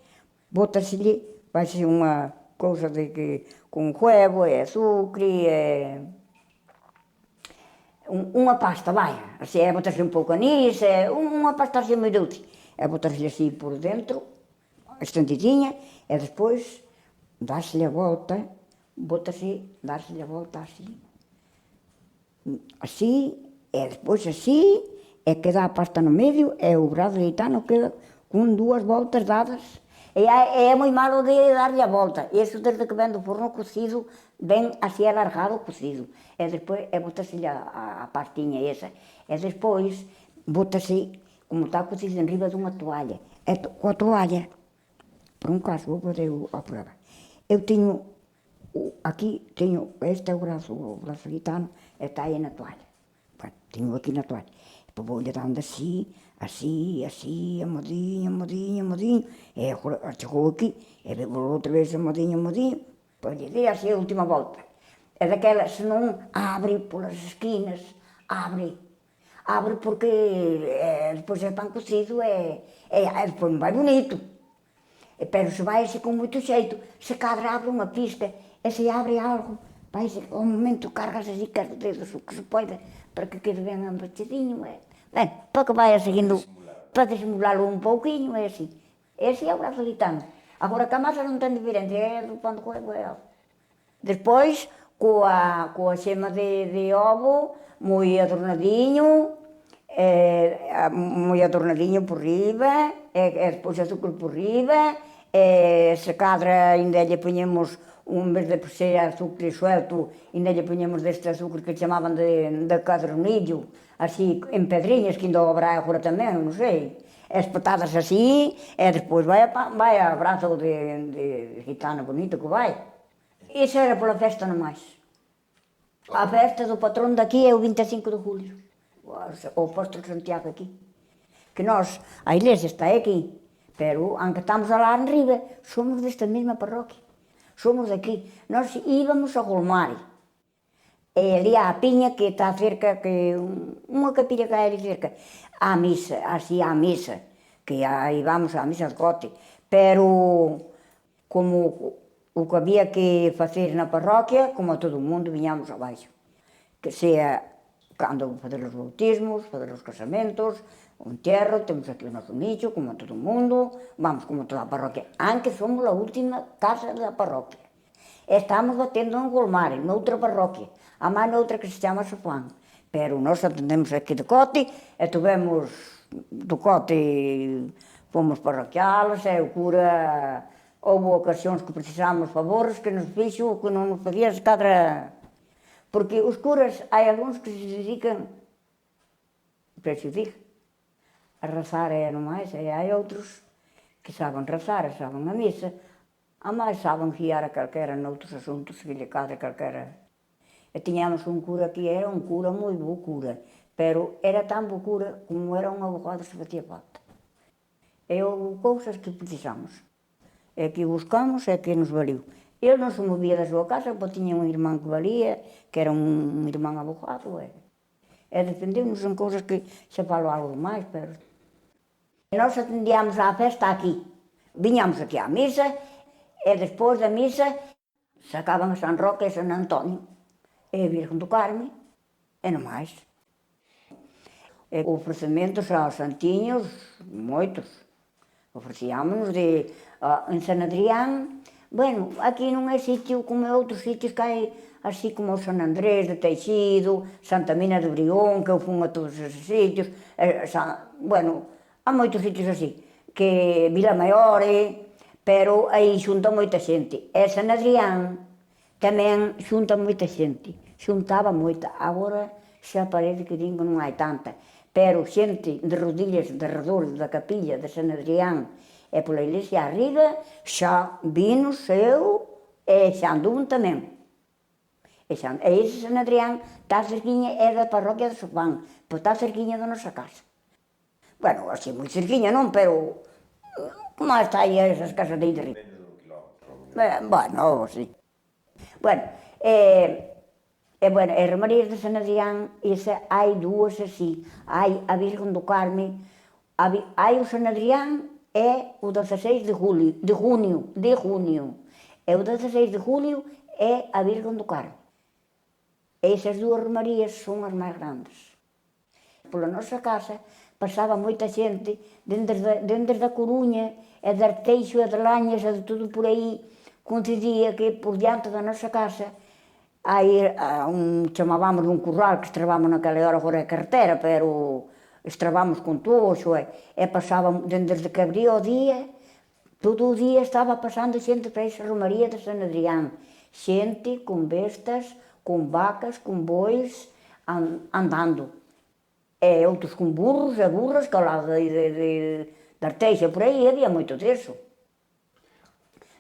botaselle, vai ser unha cousa de que, con huevo e azucre e unha pasta, vai, así, e botaslle un pouco anís, e unha pasta así moi dulce, e botaslle así por dentro, estendidinha, e despois dáselle a volta, botase, dáselle a volta así, así, e despois así, e queda a pasta no medio, e o brazo gitano queda con 2 voltas dadas. E é moi malo de darlle a volta. E iso desde que ven do forno cocido ben así alargado cocido. E despois, botase a pastiña esa. E despois, botase, como está cocido, en riba dunha toalla. E coa toalla, por un caso, vou poder a prueba. Eu teño, aquí teño, este é o brazo gitano, e está aí na toalla. Bueno, teño aquí na toalla. Depois vou lle dando así, así, así, a modiño, e agora chegou aquí, e vou outra vez a modiño, pois lle dei así a última volta. E daquela, se non abre polas esquinas, abre porque depois é pan cocido e depois non vai bonito. Pero se vai así con moito xeito, se cadra abre unha pista, e se abre algo, vai ao momento cargas así que os dedos o que se pode, para que quede ben empachadinho. Ben, para que vaya seguindo, para disimulalo un pouquiño, é así. E así é o brazo gitano. Agora que a masa non ten diferencia, é do pan de coego e algo. Despois, coa xema de ovo, moi adornadiño por riba, e despois azúcar por riba, e se cadra ainda lle poñemos, en vez de ser azúcar suelto, ainda lle poñemos deste azúcar que chamaban de cadronillo, así en pedriñas, que ainda habrá agora tamén, non sei. Espetadas así, e despois vai a brazo de gitano bonito que vai. Iso era pola festa nomais. A festa do patrón daqui é o 25 de julio, o apóstolo Santiago aquí. Que nós, a iglesia está aquí, pero, aunque estamos alá en riba, somos desta mesma parroquia. Somos daqui. Nós íbamos a Golmare. E ali á piña que está cerca, que unha capilla que hai ali cerca, á misa, así á misa, que aí vamos á misa de cote. Pero, como o que había que facer na parroquia, como a todo o mundo, viñamos abaixo. Que sea cando fazer os bautismos, fazer os casamentos, o enterro, temos aquí o noso nicho, como a todo o mundo, vamos como toda a parroquia, aunque somos a última casa da parroquia. Estamos batendo en Golmare, noutra parroquia, a máis noutra que se chama San Juan, pero nós atendemos aquí de Cote, e tivemos do Cote, fomos parroquiales, e o cura, houve ocasións que precisamos favores que nos fixo, que non nos podía cadra. Porque os curas, hai algúns que se dedican, a rezar e nomais, e hai outros que saben rezar, saben a misa, a máis saben guiar a calquera noutros asuntos que lle cadre calquera. E tiñamos un cura que era un cura moi bo cura, pero era tan bo cura como era un abogado se facía falta. E houve cousas que precisamos, e que buscamos e que nos valiu. Ele non se movía da súa casa, pois tiña un irmán que valía, que era un irmán abogado, e defendeu-nos en cousas que se falou algo máis, pero... Nós atendíamos á festa aquí, viñamos aquí á misa, e despois da misa sacaban a San Roque e San Antonio, e a Virgen do Carme, e non máis. E ofrecementos aos santiños, moitos. Ofrecíamos en San Adrián. Bueno, aquí non é sitio como outros sitios que hai, así como o San Andrés de Teixido, Santa Mina de Brión, que eu fun a todos esos sitios, bueno, há moitos sitios así, que Vila Maiore, pero aí xunta moita xente. E San Adrián tamén xunta moita xente, xuntaba moita, agora xa parece que din que non hai tanta, pero xente de rodillas de redor da capilla de San Adrián e pola iglesia arriba, xa vino seu e xa andou tamén. E ese San Adrián está cerquiña, é da parroquia de San Juan, pois está cerquiña da nosa casa. Bueno, así moi cerquiña non, pero como está aí esas casas de aí de arriba. Bueno, sí. Bueno, bueno, as romarías de San Adrián, hai dúas así, hai a Virgen do Carme, hai o San Adrián, é o 16 de junio, e o 16 de julio é a Virgen do Carme. E esas dúas romarías son as máis grandes. Pola nosa casa pasaba moita xente, dende da Coruña, e de Arteixo, e de Lañas, e de todo por aí, coincidía que por diante da nosa casa, chamábamos un curral que estrabamos naquela hora, agora é cartera, pero estrabamos con toxo, e pasábamos, desde que abría o día, todo o día estaba pasando xente para esa romaría de San Adrián, xente con bestas, con vacas, con bois, andando. E outros con burros e burras, que ao lado de Arteixa por aí había moito deso.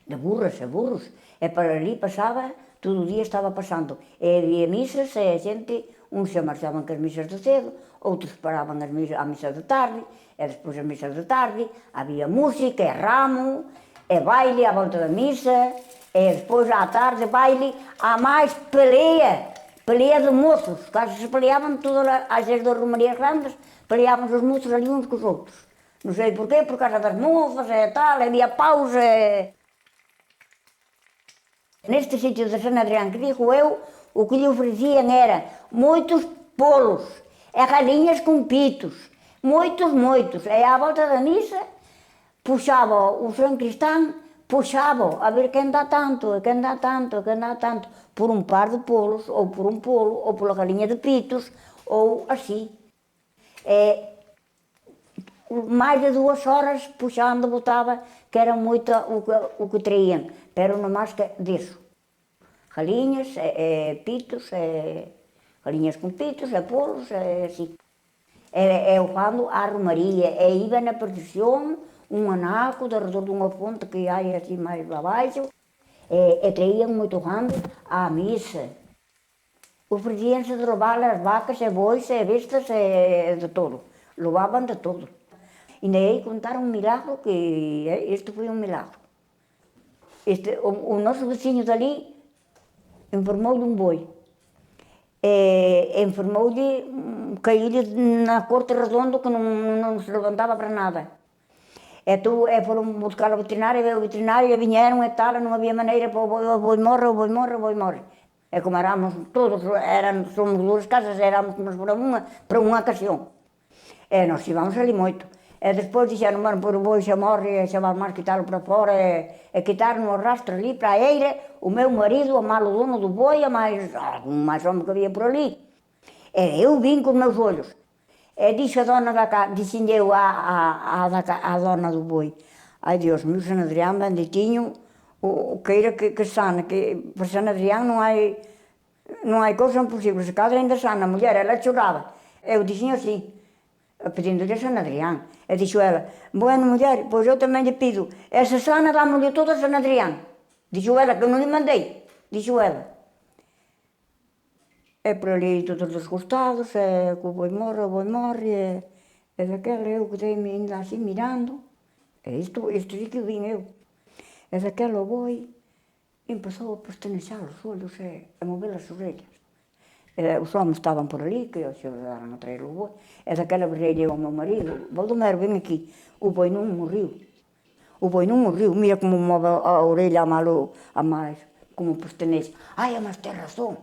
De burras e burros. E para ali pasaba, todo o día estaba pasando. E había misas e a xente, uns se marchaban que as misas de cedo, outros paraban a misa de tarde, e despois as misas de tarde había música e ramo, e baile á volta da misa, e despois á tarde baile, a máis pelea de mozos, case se peleaban todas as das romarías grandes, peleaban os mozos ali uns cos outros. Non sei por qué, por causa das mozas e tal, había paus e... Neste sitio de San Adrián que digo eu, o que lle ofrecían era moitos polos e galiñas con pitos, moitos. E á volta da misa, puxaba o San Cristán, puxaba a ver quen dá tanto, por un par de polos, ou por un polo, ou pola galiña de pitos, ou así. E máis de 2 horas puxando, botaba, que era moito o que traían, pero non máis que disso. Galiñas, pitos, galiñas con pitos, e polos, e así. E eu cando á romaría, e iba na procesión, un anaco, de redor dunha ponte que hai así máis abaixo, e traían moito gando á misa. Ofrecíanse de roubar as vacas, e bois, e bestas, e de todo. Louvaban de todo. E daí contar un milagro, que este foi un milagro. O noso veciño dali enfermoulle un boi. Enfermoulle, caílle na corte redondo que non se levantaba para nada. E foron buscar ao veterinario, e o veterinario viñeron e tal, non había maneira, o boi morre. E como éramos todos, somos 2 casas, éramos para unha ocasión. E nós íbamos ali moito. E despois dixeron, bueno, por o boi xa morre, xa vas máis quitalo para fora, e quitaron o rastro ali para a eira, o meu marido, o malo dono do boi, e máis home que había por ali. E eu vim cos meus olhos. E dixo a dona da casa, dixen eu a dona do boi, ai Dios meu, San Adrián benditinho, queira que sane, que por San Adrián non hai cousa imposible, se cadra ainda sana a muller, ela choraba. Eu dixen así, pedindolle a San Adrián. E dixo ela, bueno, muller, pois eu tamén lle pido, e se sana dámoslle todo a San Adrián. Dixo ela, que non lle mandei, dixo ela. E por ali todos desgostados, e que o boi morre, e daquela eu quedei-me ainda así mirando, e isto sí que o vin eu. E daquela o boi empezou a pestanexar os olhos e a mover as orellas. Os homens estaban por ali, que se ajudaran a traer o boi, e daquela berrei ao meu marido, Baldomero, ven aquí, o boi non morreu. O boi non morreu, mira como move a orelha a máis, como pestanexa. Ai, a máis ten razón.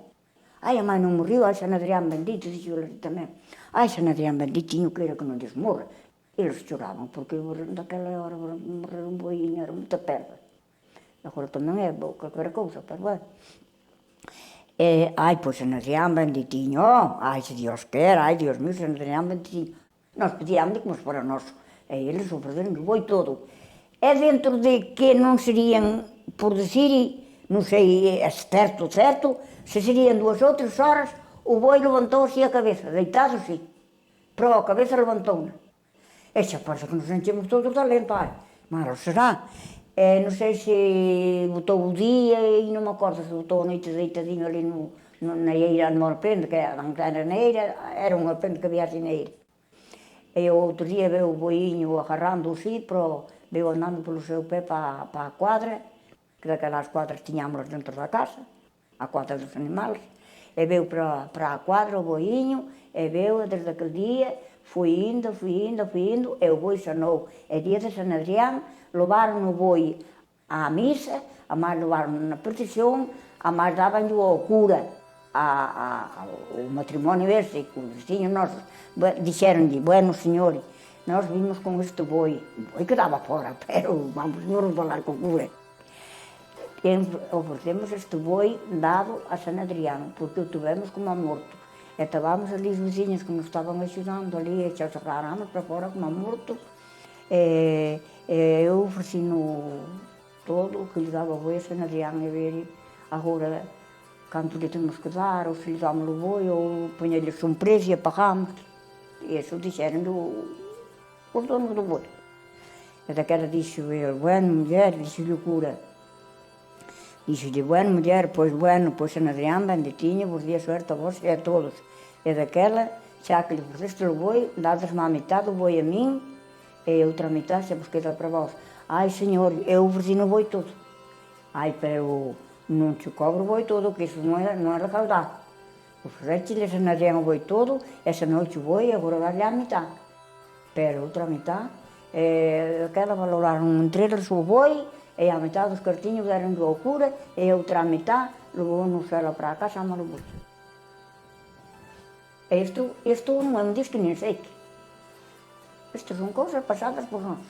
Ai, a máis non morreu, ai, San Adrián bendito, dixo ele tamén. Ai, San Adrián benditinho, queira que non lles morra. Eles choraban, porque daquela hora morrer un boiño era moita perda. Agora tamén é calquera cousa, pero bueno. Ai, pois San Adrián benditinho, ai, se Dios quer, ai, Dios mío, San Adrián benditinho. Nós pedíamos como se para noso, e eles ofreceron o boi todo. E dentro de que non serían, por decir, non sei, é certo, se serían 2 ou 3 horas, o boi levantou así a cabeza, deitado así, pero a cabeza levantou-na. E xa pasa que nos enchemos todos de talento, ai, malo será. Non sei se botou o día, e non me acordo se botou a noite deitadinho ali na eira, numa pende, que era na eira, era unha pende que había así na eira. E o outro día veu o boiño agarrando así, pero veu andando polo seu pé para a cuadra, que daquelas cuadras tiñámoslas dentro da casa, a cuadra dos animales, e veu para a cuadra o boiño, e veu desde aquel día, foi indo, e o boi sanou. E día de San Adrián, levaron o boi á misa, a máis levaron na procesión, a máis dabanllo ao cura, o matrimonio ese, con os veciños nosos, dixeronlle, bueno, señores, nós vimos con este boi, o boi quedaba fora, pero vamos, non falar co cura. E ofrecemos este boi dado a San Adrián, porque o tivemos como morto. E estábamos ali os veciños que nos estaban axudando ali, e xa sacaramos para fora como morto. Eu ofrecino todo o que lhe daba o boi a San Adrián, e ver agora, cando lhe temos que dar, ou se lhe damos o boi, ou ponha-lhes un precio e pagamos. E iso dixeron os donos do boi. E daquela dixo ele, bueno, mulher, dixo-lhe o cura. Dixo-lhe, bueno, mulher, pois San Adrián, benditinha, vos día suerte a vos e a todos. E daquela, xa que lhe puseste o boi, dades-me a mitad do boi a min, e a outra mitad se vos queda para vos. Ai, señor, eu ofereci-no boi todo. Ai, pero non te cobro o boi todo, que iso non é recaldado. Oferece-lhe San Adrián o boi todo, esa noite o boi, agora dá-lhe a mitad. Pero a outra mitad, aquela valoraron entre eles o boi, e a mitad dos cartiños deron ao cura, e a outra mitad levou no celo para a casa a malo boi. E isto non é un disco nin sei que. Estas son cousas pasadas por nós.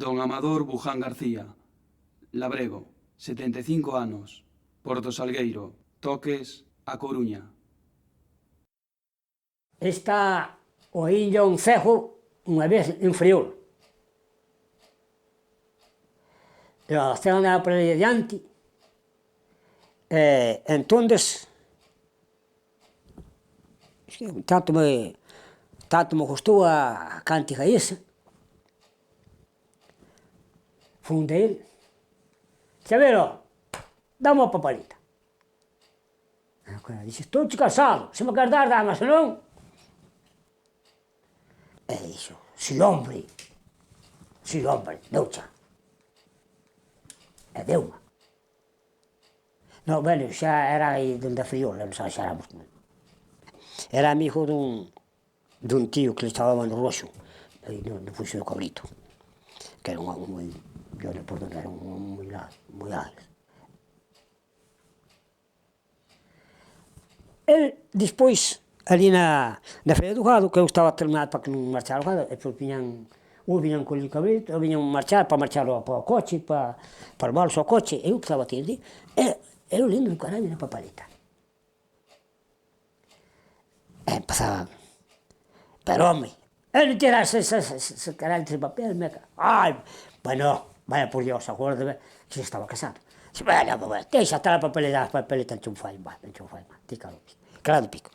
Don Amador Buján García, Labrego, 75 anos, Porto Salgueiro, Toques, A Coruña. Está o indio un cejo unha vez en Friol. E a cena andaba por aí adiante, entonces, tanto me gustou a cántica esa, fun de él, Xavero, dame unha papalita. Dixe, estou casado, se me queres dar, dama, se non. E dixo, si hombre, doucha. E deuma. No, bueno, xa era aí donde a Friola, non xa éramos. Era amigo dun tío que le chamábamos Roxo, aí no Fuxo do Cabrito, que era un home moi, yo non por donde era un home moi ágil. El, despois, ali na Feira do Gado, que eu estaba terminado para que non marchara o gado, e depois viñan con o cabrito, ou viñan marchar para o coche, para levarlos ao coche, e eu estaba a tirar, e eu lendo no carallo na papaleta. E empezaba, pero home, ele tira ese carallo de papel, ai, bueno, vaya por Dios, acuérdame que se estaba casado. Bueno, deixa estar a papeleta non fai mal, ti calado pico.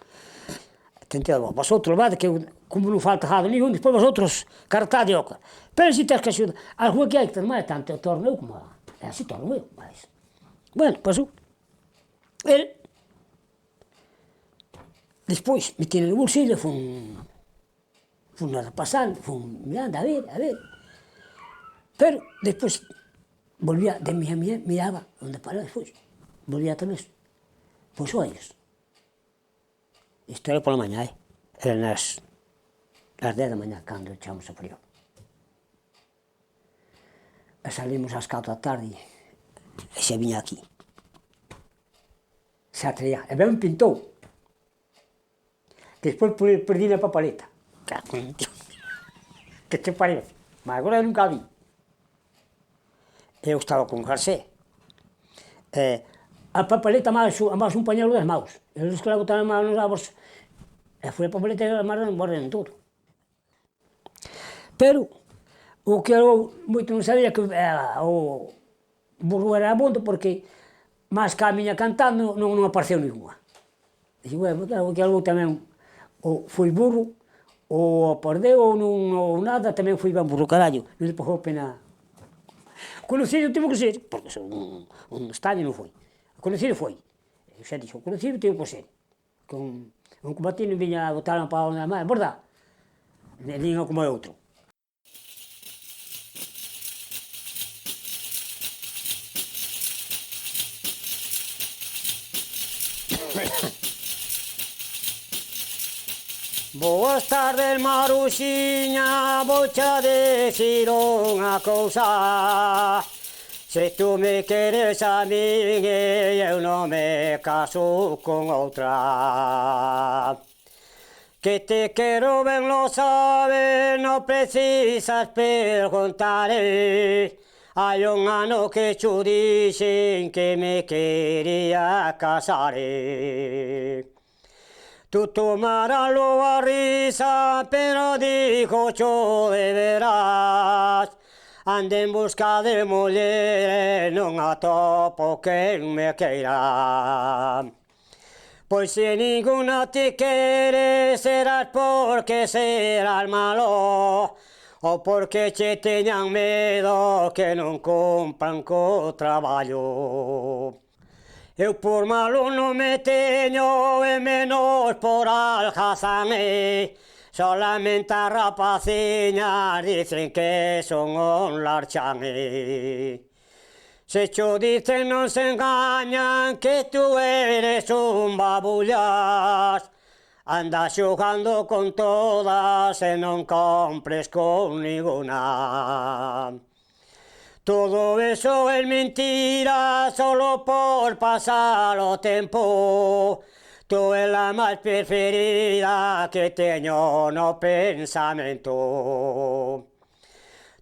Tentei, vosotros, vade, que como non falta jado ningún, despois vosotros cartade oca. Pero se tens que axuda, algo que hai que ter máis, tanto torno eu como así torno eu, máis. Bueno, pasou. El, despois, metí no bolsillo, fun repasando, fun mirando, a ver. Pero, despois, volvía, de mi miraba, onde parou despois, volvía tamén, pois ollos. Isto era pola mañá, era nas 10 da mañá, cando echamos a frío. E salimos ás 4 da tarde, e xa viña aquí. Se atraía, e ben pintou. Despois perdi a papaleta. Que te parece? Mas agora nunca a vi. Eu estaba con Garcé. A papeleta máis un pañuelo das maus. Eles que la botaron nos avos, e foi a papeleta que amarran en todo. Pero, o que eu moito non sabía que o burro era abondo, porque máis que a miña cantando non apareceu ninguna. Dixo, bueno, que algo tamén, ou foi burro, ou perdeu, ou nada, tamén foi ben burro, carallo. Non se pagou pena. Conocido tivo que ser, porque un estadio non foi. Conocido foi. Eu xa dixo, conocido tivo que ser. Con un combatido viña a botar a pau na mão, verdad? Nin como é outro. Boas tardes, Maruxiña, voucha decir unha cousa. Se tú me queres a min e eu non me caso con outra. Que te quero ben lo sabes, non precisas preguntare. Hai un ano que xo dixen que me quería casare. Tu tomaralo a risa, pero digo xo de veras. Ande en busca de muller, non atopo quen me queira. Pois se ninguna te quere, serás porque serás malo, ou porque che teñan medo que non cumpran co traballo. Eu por malo non me teño, e menos por algazane. Solamente as rapaciñas dicen que son un larchane. Se cho dicen non se engañan, que tú eres un babullas. Andas xogando con todas e non compres con ninguna. Todo eso es mentira, solo por pasar o tempo. Tú es la máis preferida que teño no pensamento.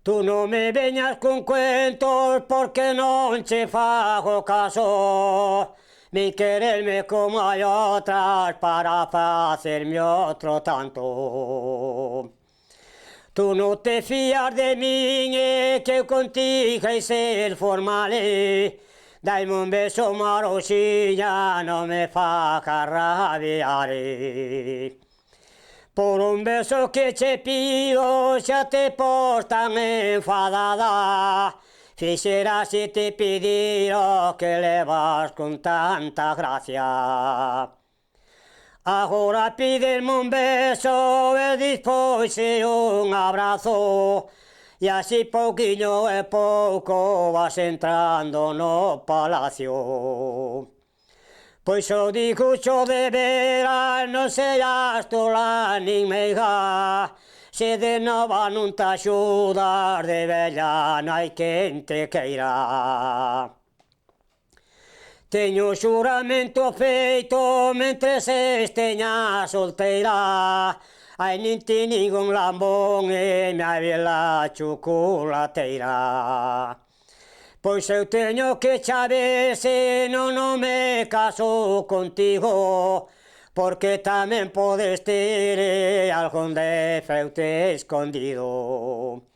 Tú non me veñas con cuentos porque non che fago caso. Ni quererme como hai outras para facerme outro tanto. Tú non te fías de min e que eu contigo hai ser formale. Daime un beso, Maruxiña, non me faga rabiare. Por un beso que che pido xa te pos tan enfadada. Fixera se te pidiro que levas con tanta gracia. Agora pídeme un beso e dispois un abrazo. E así pouquiño e pouco vas entrando no palacio. Pois o digo xo de veras, non seas tola nin meiga. Se de nova non te axudas, de vella non hai quen te queira. Teño xuramento feito mentres esteña solteira. Ai nin ti ningún lambón e me avela chocolateira. Pois eu teño que saber se non me caso contigo, porque tamén podes ter algún defecto escondido.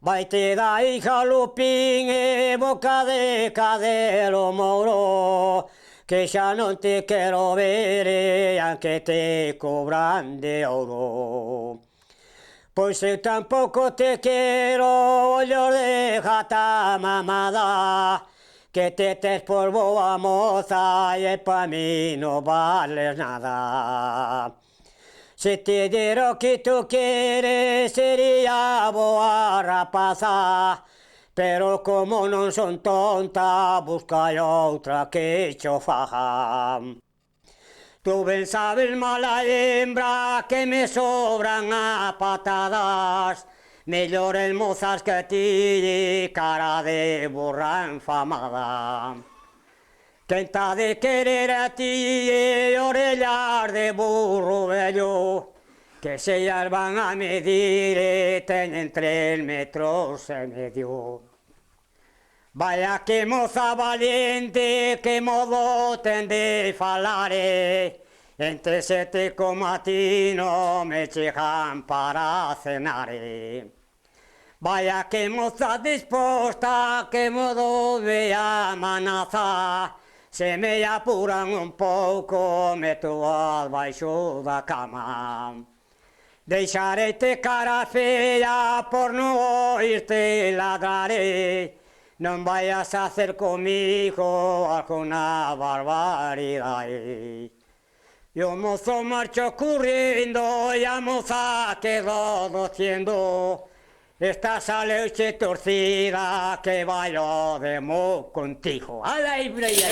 Vaite dai galopín e boca de cadelo mouro, que xa non te quero ver, aunque te cobran de ouro. Pois eu tampouco te quero, ollo de gata mamada, que te tes por boa moza e pa mí non vales nada. Se te dero que tú queres, sería boa rapaza, pero como non son tonta, busca outra que xo faja. Tú ben sabes, mala hembra, que me sobran a patadas. Mellores mozas que ti, cara de burra enfamada. Quen t'ha de querer a ti e orellas de burro vello, que se ellas van a medir e teñen 3 metros e medio. Vaya que moza valiente, que modo ten de falare, entre 7 matino me chegan para cenare. Vaya que moza disposta, que modo de amenaza, se me apuran un pouco, meto abaixo da cama. Deixarete cara fea por non oírte ladrare, non vayas a hacer comigo alguna barbaridade. E o mozo marchou correndo e a moza quedou diciendo: esta saleuche torcida que bailo de mo contigo. ¡Ala y brilla!